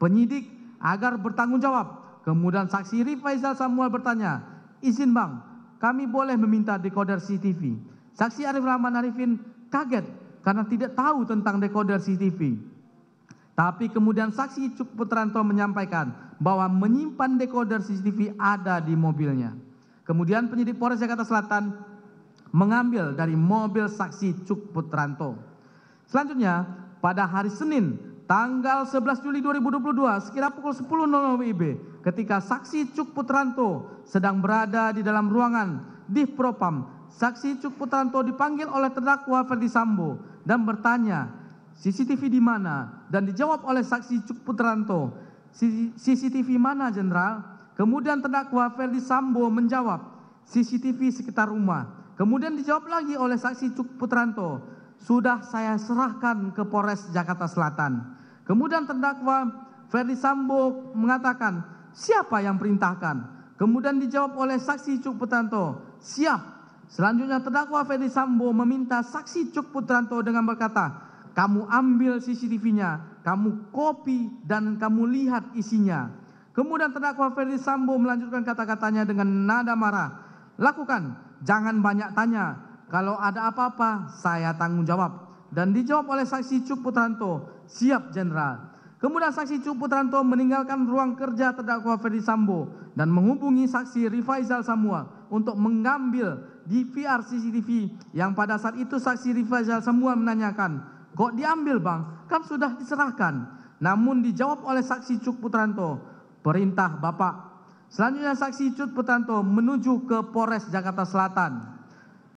penyidik agar bertanggung jawab. Kemudian saksi Rifaizal Samuel bertanya, izin bang, kami boleh meminta dekoder CCTV. Saksi Arif Rahman Arifin kaget karena tidak tahu tentang dekoder CCTV. Tapi kemudian saksi Cuk Putranto menyampaikan bahwa menyimpan dekoder CCTV ada di mobilnya. Kemudian penyidik Polres Jakarta Selatan mengambil dari mobil saksi Cuk Putranto. Selanjutnya, pada hari Senin, tanggal 11 Juli 2022, sekira pukul 10.00 WIB, ketika saksi Cuk Putranto sedang berada di dalam ruangan Div Propam, saksi Cuk Putranto dipanggil oleh terdakwa Ferdi Sambo dan bertanya, CCTV di mana? Dan dijawab oleh saksi Cuk Putranto, CCTV mana, Jenderal? Kemudian terdakwa Ferdi Sambo menjawab, CCTV sekitar rumah. Kemudian dijawab lagi oleh saksi Cuk Putranto, sudah saya serahkan ke Polres Jakarta Selatan. Kemudian terdakwa Ferdi Sambo mengatakan, siapa yang perintahkan? Kemudian dijawab oleh saksi Cuk Putranto, siap. Selanjutnya terdakwa Ferdi Sambo meminta saksi Cuk Putranto dengan berkata, kamu ambil CCTV-nya, kamu copy dan kamu lihat isinya. Kemudian terdakwa Ferdi Sambo melanjutkan kata-katanya dengan nada marah, lakukan, jangan banyak tanya. Kalau ada apa-apa, saya tanggung jawab. Dan dijawab oleh saksi Cuk Putranto, siap Jenderal. Kemudian saksi Cuk Putranto meninggalkan ruang kerja terdakwa Ferdi Sambo dan menghubungi saksi Rifaizal Samuel untuk mengambil DVR CCTV yang pada saat itu saksi Rifaizal Samuel menanyakan, kok diambil bang? Kan sudah diserahkan. Namun dijawab oleh saksi Cuk Putranto, perintah Bapak. Selanjutnya saksi Cuk Putranto menuju ke Polres Jakarta Selatan.